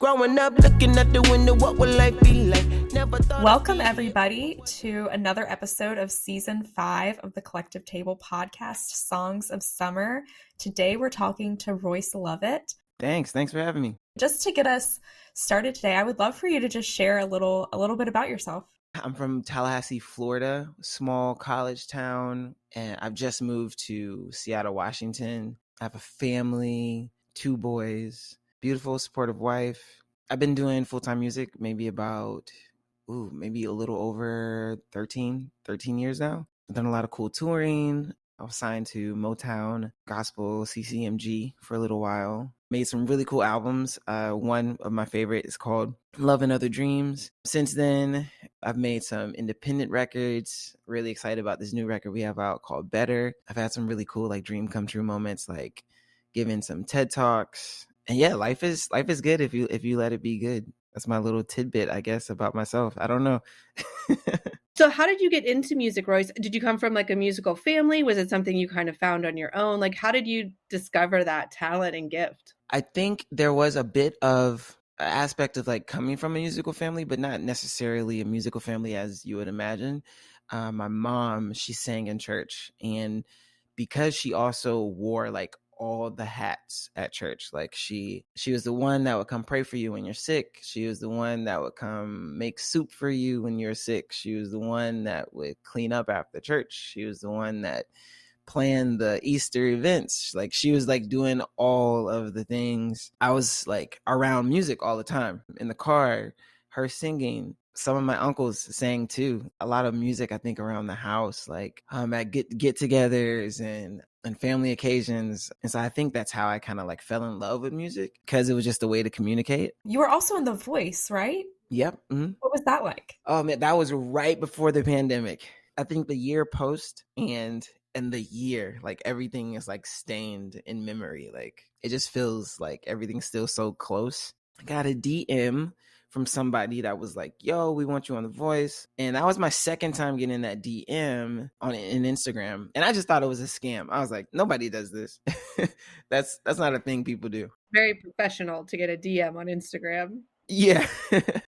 Growing up, looking at the window, what will life be like? Never thought. Welcome, everybody, to another episode of Season 5 of the Collective Table podcast, Songs of Summer. Today, we're talking to Royce Lovett. Thanks for having me. Just to get us started today, I would love for you to just share a little bit about yourself. I'm from Tallahassee, Florida, small college town, and I've just moved to Seattle, Washington. I have a family, 2 boys, beautiful, supportive wife. I've been doing full-time music maybe a little over 13 years now. I've done a lot of cool touring. I was signed to Motown, Gospel, CCMG for a little while. Made some really cool albums. One of my favorite is called Love and Other Dreams. Since then, I've made some independent records. Really excited about this new record we have out called Better. I've had some really cool dream come true moments, like giving some TED Talks. And yeah, life is good if you let it be good. That's my little tidbit, I guess, about myself. I don't know. So how did you get into music, Royce? Did you come from a musical family? Was it something you kind of found on your own? How did you discover that talent and gift? I think there was a bit of an aspect of coming from a musical family, but not necessarily a musical family as you would imagine. My mom, she sang in church, and because she also wore all the hats at church, she was the one that would come pray for you when you're sick. She was the one that would come make soup for you when you're sick. She was the one that would clean up after church. She was the one that planned the Easter events. She was doing all of the things. I was around music all the time, in the car, her singing. Some of my uncles sang too. A lot of music, I think, around the house, at get-togethers and family occasions. And so I think that's how I kind of fell in love with music, because it was just a way to communicate. You were also in The Voice, right? Yep. Mm-hmm. What was that like? Oh man, that was right before the pandemic. I think the year post and the year, everything is stained in memory. It just feels like everything's still so close. I got a DM from somebody that was like, yo, we want you on The Voice. And that was my second time getting that DM in Instagram. And I just thought it was a scam. I was like, nobody does this. That's not a thing people do. Very professional to get a DM on Instagram. Yeah.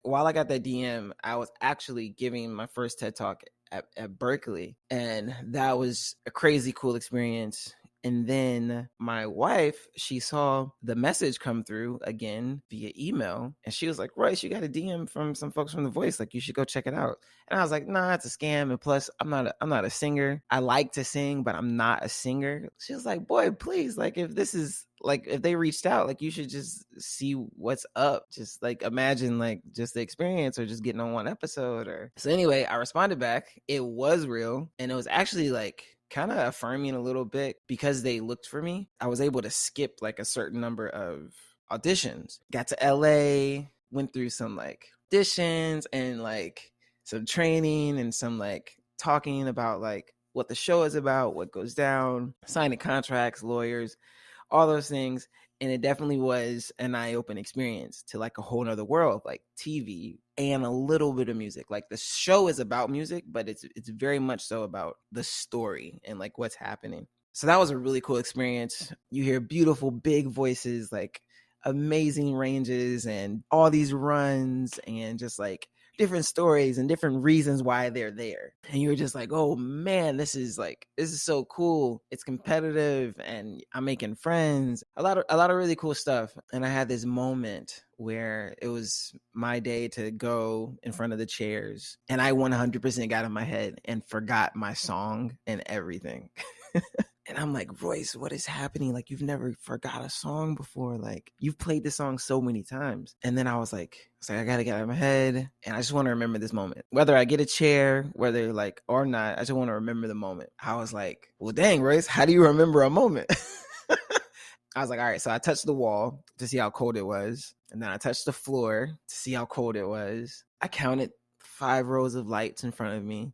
While I got that DM, I was actually giving my first TED Talk at Berkeley. And that was a crazy cool experience. And then my wife, she saw the message come through again via email. And she was like, Royce, you got a DM from some folks from The Voice. You should go check it out. And I was like, nah, it's a scam. And plus, I'm not a singer. I like to sing, but I'm not a singer. She was like, boy, please, if this is if they reached out, you should just see what's up. Just imagine just the experience, or just getting on one episode. So anyway, I responded back. It was real. And it was actually kind of affirming a little bit, because they looked for me. I was able to skip a certain number of auditions. Got to LA, went through some auditions and some training and some talking about what the show is about, what goes down, signing contracts, lawyers, all those things. And it definitely was an eye-opening experience to a whole nother world, TV and a little bit of music. The show is about music, but it's very much so about the story and what's happening. So that was a really cool experience. You hear beautiful, big voices, amazing ranges and all these runs and just different stories and different reasons why they're there. And you were just oh man, this is so cool. It's competitive and I'm making friends. A lot of really cool stuff. And I had this moment where it was my day to go in front of the chairs, and I 100% got in my head and forgot my song and everything. And I'm like, Royce, what is happening? You've never forgot a song before. You've played this song so many times. And then I was like, I got to get out of my head. And I just want to remember this moment. Whether I get a chair, whether or not, I just want to remember the moment. I was like, well, dang, Royce, how do you remember a moment? I was like, all right. So I touched the wall to see how cold it was. And then I touched the floor to see how cold it was. I counted 5 rows of lights in front of me.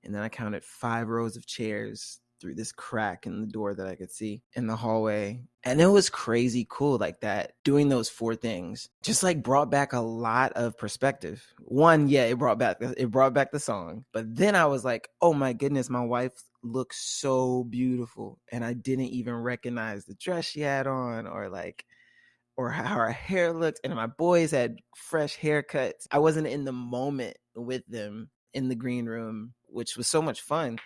And then I counted 5 rows of chairs through this crack in the door that I could see in the hallway. And it was crazy cool that. Doing those 4 things just brought back a lot of perspective. One, yeah, it brought back the song. But then I was like, oh my goodness, my wife looks so beautiful. And I didn't even recognize the dress she had on, or or how our hair looked. And my boys had fresh haircuts. I wasn't in the moment with them in the green room, which was so much fun,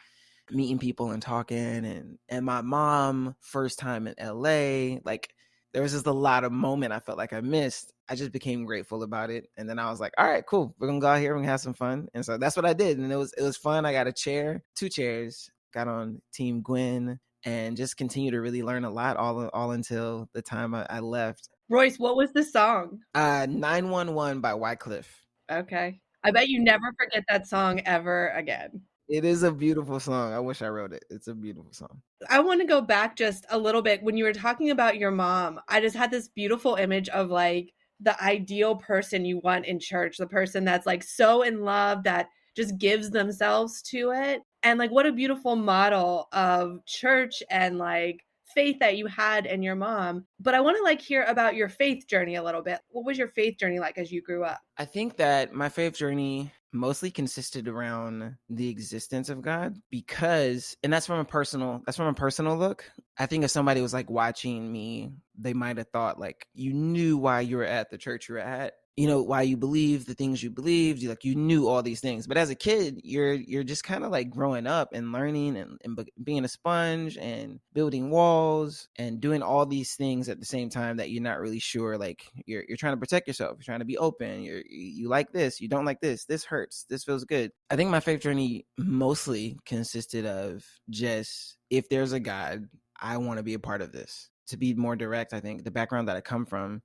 meeting people and talking. And my mom, first time in LA, like there was just a lot of moment I felt like I missed. I just became grateful about it. And then I was like, all right, cool. We're gonna go out here, we're gonna have some fun. And so that's what I did. And it was fun. I got a chair, 2 chairs, got on Team Gwen, and just continue to really learn a lot all until the time I left. Royce, what was the song? 911 by Wycliffe. Okay. I bet you never forget that song ever again. It is a beautiful song. I wish I wrote it. It's a beautiful song. I want to go back just a little bit. When you were talking about your mom, I just had this beautiful image of like the ideal person you want in church, the person that's like so in love that just gives themselves to it. And like what a beautiful model of church and like faith that you had in your mom. But I want to like hear about your faith journey a little bit. What was your faith journey like as you grew up? I think that my faith journey mostly consisted around the existence of God, because, and that's from a personal look. I think if somebody was like watching me, they might have thought like you knew why you were at the church you were at, you know, why you believe the things you believed, you knew all these things. But as a kid, you're just kind of like growing up and learning and being a sponge and building walls and doing all these things at the same time that you're not really sure. Like you're trying to protect yourself, you're trying to be open, you like this, you don't like this hurts, this feels good. I think my faith journey mostly consisted of just, if there's a God, I want to be a part of this. To be more direct, I think the background that I come from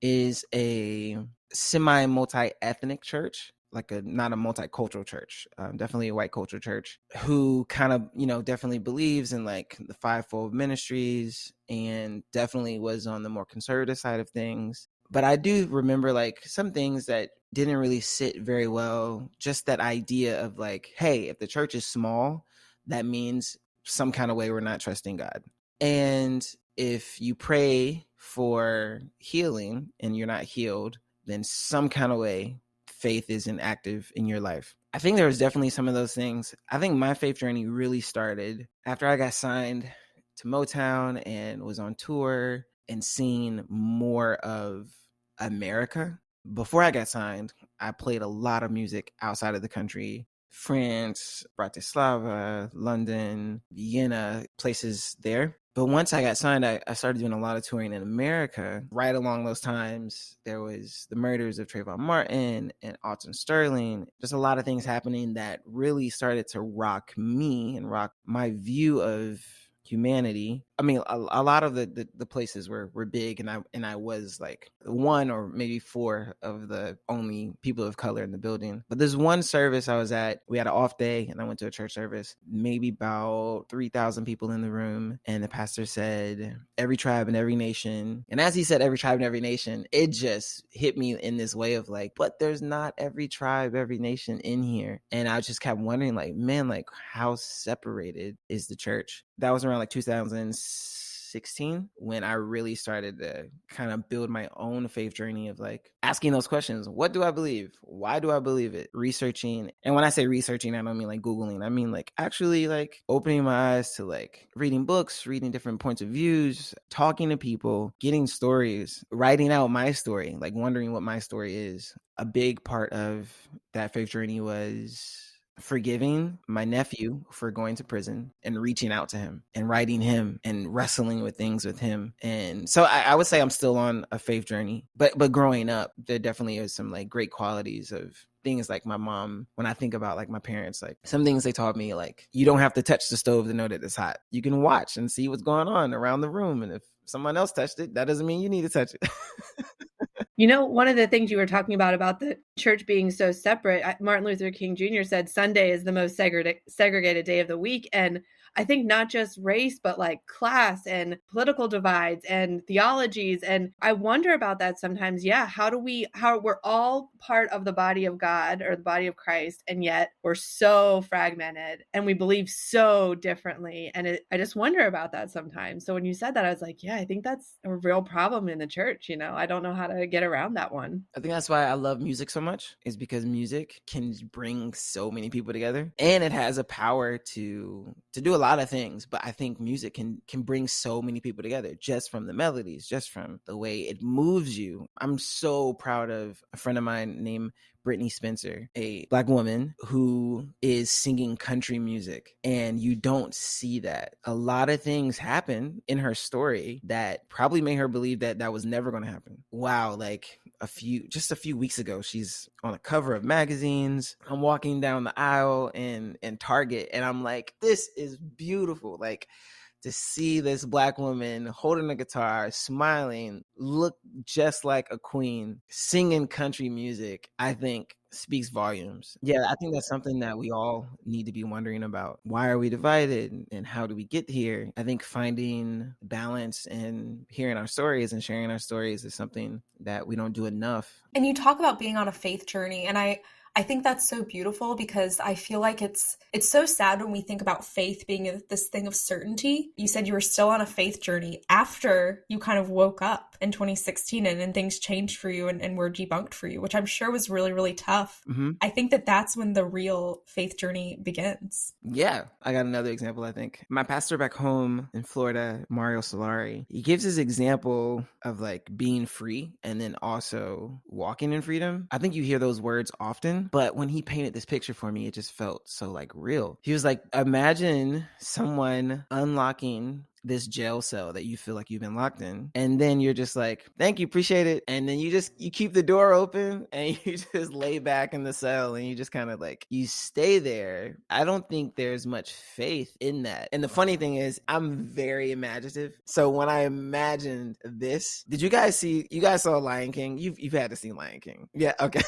is a semi-multi-ethnic church, like not a multicultural church, definitely a white culture church, who kind of, definitely believes in like the fivefold ministries and definitely was on the more conservative side of things. But I do remember like some things that didn't really sit very well. Just that idea of like, hey, if the church is small, that means some kind of way we're not trusting God. And if you pray for healing and you're not healed, then some kind of way faith isn't active in your life. I think there was definitely some of those things. I think my faith journey really started after I got signed to Motown and was on tour and seeing more of America. Before I got signed, I played a lot of music outside of the country. France, Bratislava, London, Vienna, places there. But once I got signed, I started doing a lot of touring in America. Right along those times, there was the murders of Trayvon Martin and Alton Sterling. Just a lot of things happening that really started to rock me and rock my view of humanity. I mean, a lot of the places were big, and I was like 1 or maybe 4 of the only people of color in the building. But there's one service I was at, we had an off day and I went to a church service, maybe about 3,000 people in the room, and the pastor said every tribe and every nation. And as he said every tribe and every nation, it just hit me in this way of like, but there's not every tribe, every nation in here. And I just kept wondering like, man, like how separated is the church? That was around like 2016 when I really started to kind of build my own faith journey of like asking those questions. What do I believe? Why do I believe it? Researching. And when I say researching, I don't mean like Googling. I mean like actually like opening my eyes to like reading books, reading different points of views, talking to people, getting stories, writing out my story, like wondering what my story is. A big part of that faith journey was forgiving my nephew for going to prison and reaching out to him and writing him and wrestling with things with him. And so I would say I'm still on a faith journey, but growing up, there definitely is some like great qualities of things like my mom. When I think about like my parents, like some things they taught me, like you don't have to touch the stove to know that it's hot. You can watch and see what's going on around the room. And if someone else touched it, that doesn't mean you need to touch it. You know, one of the things you were talking about the church being so separate, Martin Luther King Jr. said Sunday is the most segregated day of the week. And I think not just race, but like class and political divides and theologies. And I wonder about that sometimes. Yeah. How we're all part of the body of God or the body of Christ, and yet we're so fragmented and we believe so differently. And I just wonder about that sometimes. So when you said that, I was like, yeah, I think that's a real problem in the church. You know, I don't know how to get around that one. I think that's why I love music so much, is because music can bring so many people together, and it has a power to do a lot of things, but I think music can bring so many people together just from the melodies, just from the way it moves you. I'm so proud of a friend of mine named Brittany Spencer, a Black woman who is singing country music, and you don't see that. A lot of things happen in her story that probably made her believe that was never going to happen. Wow, like just a few weeks ago, she's on the cover of magazines. I'm walking down the aisle in Target, and I'm like, this is beautiful. Like, to see this Black woman holding a guitar, smiling, look just like a queen, singing country music, I think speaks volumes. Yeah, I think that's something that we all need to be wondering about. Why are we divided, and how do we get here? I think finding balance and hearing our stories and sharing our stories is something that we don't do enough. And you talk about being on a faith journey, and I think that's so beautiful, because I feel like it's so sad when we think about faith being this thing of certainty. You said you were still on a faith journey after you kind of woke up in 2016 and things changed for you and were debunked for you, which I'm sure was really, really tough. Mm-hmm. I think that's when the real faith journey begins. Yeah, I got another example, I think. My pastor back home in Florida, Mario Solari, he gives his example of like being free and then also walking in freedom. I think you hear those words often, but when he painted this picture for me, it just felt so like real. He was like, imagine someone unlocking this jail cell that you feel like you've been locked in, and then you're just like, thank you, appreciate it, and then you keep the door open and you just lay back in the cell and you just kind of like, you stay there. I don't think there's much faith in that. And the funny thing is, I'm very imaginative, so when I imagined this, you guys saw Lion King? You've had to see Lion King. Yeah, okay.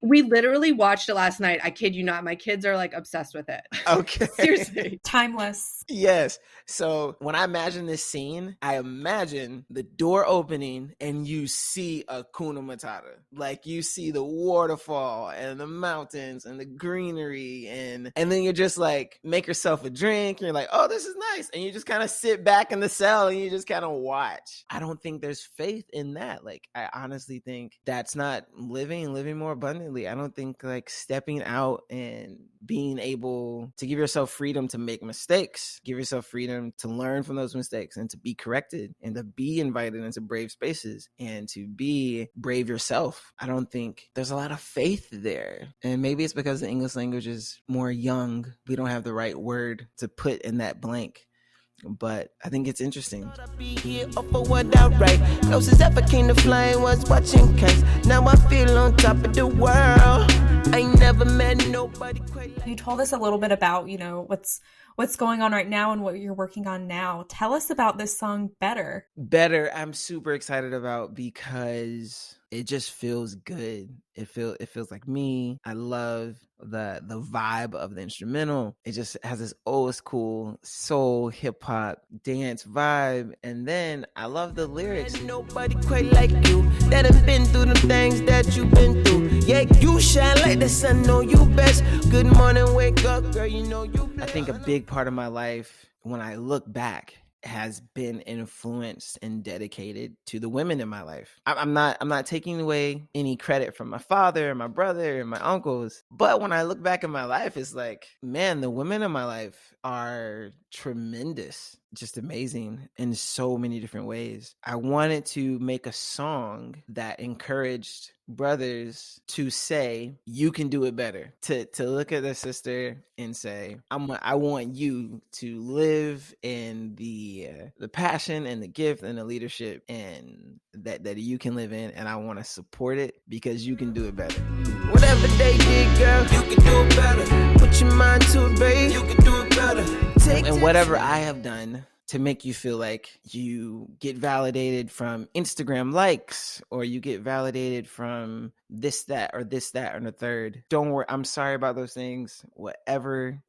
We literally watched it last night. I kid you not. My kids are like obsessed with it. Okay. Seriously. Timeless. Yes. So when I imagine this scene, I imagine the door opening and you see Hakuna Matata. Like, you see the waterfall and the mountains and the greenery, and then you're just like, make yourself a drink. And you're like, oh, this is nice. And you just kind of sit back in the cell and you just kind of watch. I don't think there's faith in that. Like, I honestly think that's not living more abundantly. I don't think like stepping out and being able to give yourself freedom to make mistakes, give yourself freedom to learn from those mistakes and to be corrected and to be invited into brave spaces and to be brave yourself. I don't think there's a lot of faith there. And maybe it's because the English language is more young. We don't have the right word to put in that blank. But I think it's interesting. Closest ever came to flying was watching cats. Now I feel on top of the world. I ain't never met nobody quite like. You told us a little bit about, what's going on right now and what you're working on now. Tell us about this song, Better. Better, I'm super excited about because it just feels good. It feels like me. I love the vibe of the instrumental. It just has this old school soul hip hop dance vibe, and then I love the lyrics. Nobody quite like you that have been through the things that you've been through. Yeah, you shine like the sun, know you best. Good morning, wake up, girl, you know you blessed. I think a big part of my life, when I look back, has been influenced and dedicated to the women in my life. I'm not taking away any credit from my father, my brother, and my uncles. But when I look back in my life, it's like, man, the women in my life are tremendous, just amazing in so many different ways. I wanted to make a song that encouraged brothers to say, you can do it better, to look at their sister and say, I want you to live in the passion and the gift and the leadership and that you can live in, and I want to support it because you can do it better. Whatever they did, girl, you can do it better. Put your mind to it, babe, you can do it better. And whatever I have done to make you feel like you get validated from Instagram likes, or you get validated from this, that, or and the third. Don't worry. I'm sorry about those things. Whatever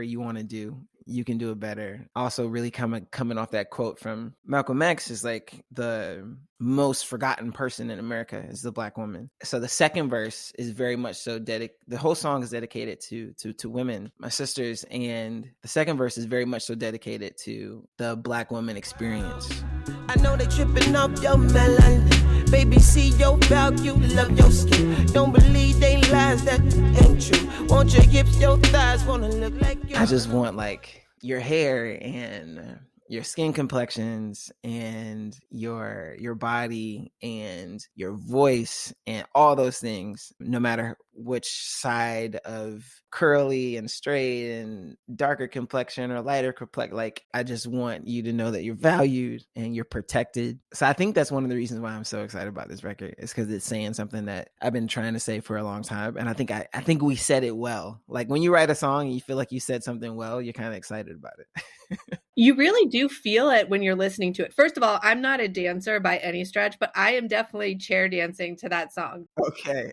you want to do, you can do it better. Also, really coming off that quote from Malcolm X, is like the most forgotten person in America is the Black woman. So the second verse is very much so the whole song is dedicated to women, my sisters, and the second verse is very much so dedicated to the Black woman experience. I know they tripping off your melanin. Baby, see your value, love your skin. Don't believe they lies that ain't true. Want your hips, your thighs, wanna look like you. I just want like your hair and your skin complexions and your body and your voice and all those things, no matter which side of curly and straight and darker complexion or lighter complexion. Like, I just want you to know that you're valued and you're protected. So I think that's one of the reasons why I'm so excited about this record, is because it's saying something that I've been trying to say for a long time. And I think we said it well. Like, when you write a song and you feel like you said something well, you're kind of excited about it. You really do feel it when you're listening to it. First of all, I'm not a dancer by any stretch, but I am definitely chair dancing to that song. Okay.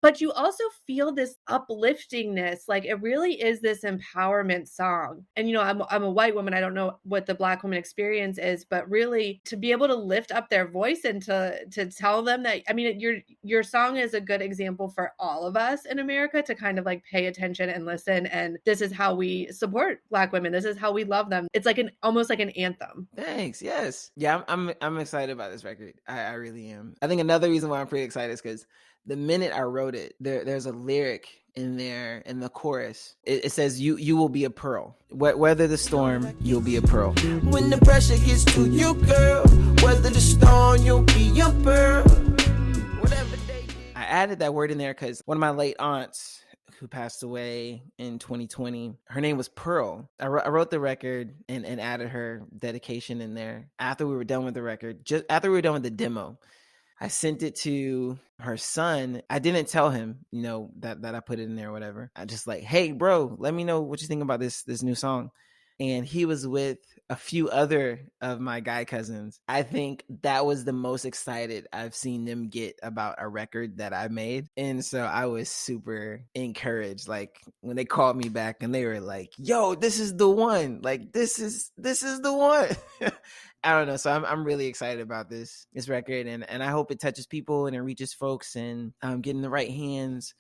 But you also feel this upliftingness. Like, it really is this empowerment song. And, you know, I'm a white woman. I don't know what the Black woman experience is, but really to be able to lift up their voice and to tell them that, I mean, your song is a good example for all of us in America to kind of like pay attention and listen. And this is how we support Black women. This is how we love them. It's like almost like an anthem. Thanks. Yes. Yeah, I'm excited about this record. I really am. I think another reason why I'm pretty excited is because the minute I wrote it, there's a lyric in there in the chorus. It says, you will be a pearl. Weather the storm, you'll be a pearl. When the pressure gets to you, girl, weather the storm, you'll be a pearl. Whatever they do. I added that word in there because one of my late aunts, who passed away in 2020, her name was Pearl. I wrote the record and added her dedication in there after we were done with the record, just after we were done with the demo. I sent it to her son. I didn't tell him, you know, that I put it in there or whatever. I just like, hey, bro, let me know what you think about this new song. And he was with a few other of my guy cousins. I think that was the most excited I've seen them get about a record that I made. And so I was super encouraged. Like, when they called me back and they were like, yo, this is the one. Like, this is the one. I don't know. So I'm really excited about this record, and I hope it touches people and it reaches folks and get in the right hands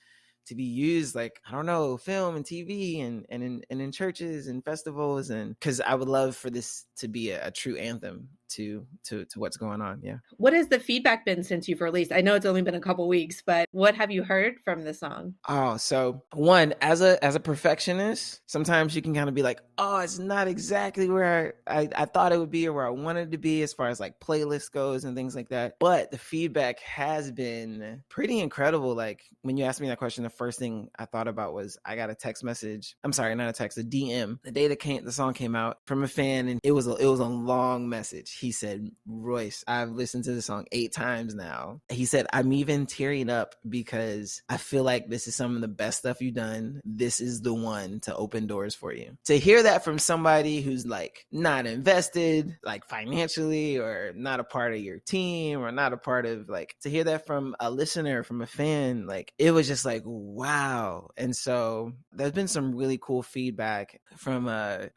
to be used, like, I don't know, film and TV and in churches and festivals, and because I would love for this to be a true anthem to what's going on. Yeah. What has the feedback been since you've released? I know it's only been a couple weeks, but what have you heard from the song? Oh, so one, as a perfectionist, sometimes you can kind of be like, oh, it's not exactly where I thought it would be or where I wanted it to be as far as like playlist goes and things like that. But the feedback has been pretty incredible. Like, when you asked me that question, the first thing I thought about was I got a text message. I'm sorry, not a text, a DM. The day the song came out from a fan, and it was a long message. He said, Royce, I've listened to the song 8 times now. He said, I'm even tearing up because I feel like this is some of the best stuff you've done. This is the one to open doors for you. To hear that from somebody who's like not invested, like financially, or not a part of your team, or not a part of, like, to hear that from a listener, from a fan, like, it was just like, wow. And so there's been some really cool feedback from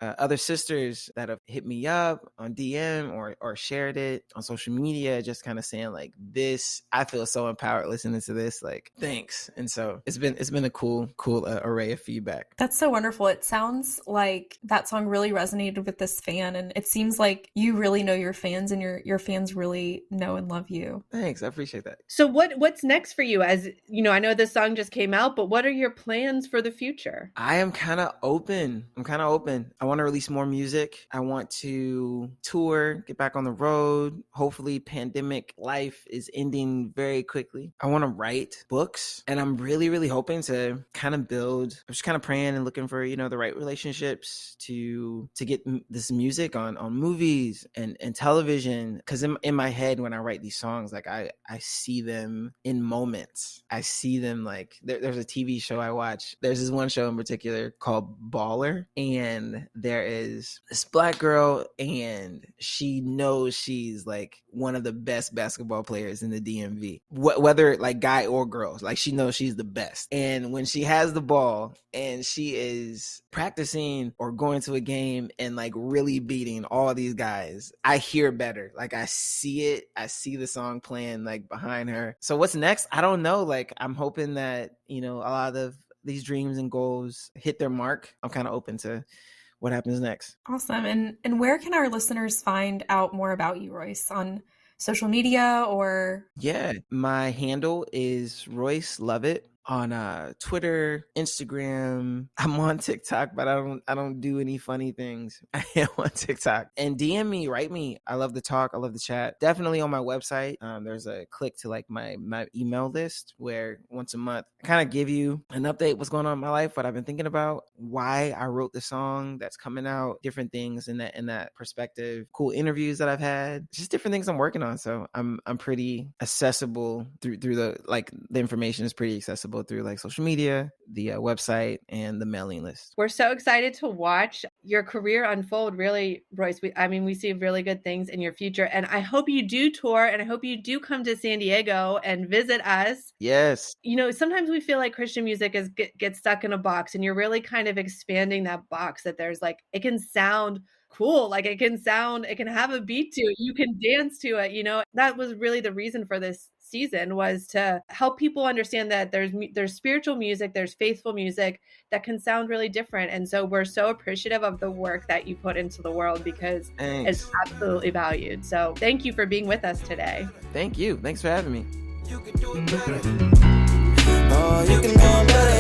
other sisters that have hit me up on DM or shared it on social media, just kind of saying like, this, I feel so empowered listening to this, like, thanks. And so it's been a cool array of feedback. That's so wonderful. It sounds like that song really resonated with this fan, and it seems like you really know your fans, and your fans really know and love you. Thanks, I appreciate that. So what's next for you? As you know, I know this song just came out, but what are your plans for the future? I am kind of open. I want to release more music. I want to tour, get back on the road. Hopefully pandemic life is ending very quickly. I want to write books, and I'm really, really hoping to kind of build, I'm just kind of praying and looking for, the right relationships to get this music on movies and television. Cause in my head, when I write these songs, like I see them in moments. I see them like there's a TV show I watch. There's this one show in particular called Baller, and there is this Black girl, and she knows she's like one of the best basketball players in the DMV, whether like guy or girls. Like, she knows she's the best. And when she has the ball and she is practicing or going to a game and like really beating all these guys, I hear better. Like, I see it. I see the song playing like behind her. So what's next? I don't know. Like, I'm hoping that, a lot of these dreams and goals hit their mark. I'm kind of open to what happens next. Awesome. And where can our listeners find out more about you, Royce? On social media or? Yeah, my handle is Royce Lovett on Twitter, Instagram. I'm on TikTok, but I don't do any funny things. I am on TikTok. And DM me, write me. I love to talk. I love to chat. Definitely on my website. There's a click to like my email list where once a month I kind of give you an update what's going on in my life, what I've been thinking about, why I wrote the song that's coming out, different things in that perspective, cool interviews that I've had, just different things I'm working on. So I'm pretty accessible through the information is pretty accessible through like social media, the website, and the mailing list. We're so excited to watch your career unfold, really, Royce. We see really good things in your future, and I hope you do tour, and I hope you do come to San Diego and visit us. Yes. Sometimes we feel like Christian music gets stuck in a box, and you're really kind of expanding that box, that there's like, it can sound cool, like it can have a beat to it, you can dance to it. That was really the reason for this season, was to help people understand that there's spiritual music, there's faithful music that can sound really different. And so we're so appreciative of the work that you put into the world, because it's absolutely valued. So thank you for being with us today. Thank you. Thanks for having me. You can do it better. Oh, you can do it better.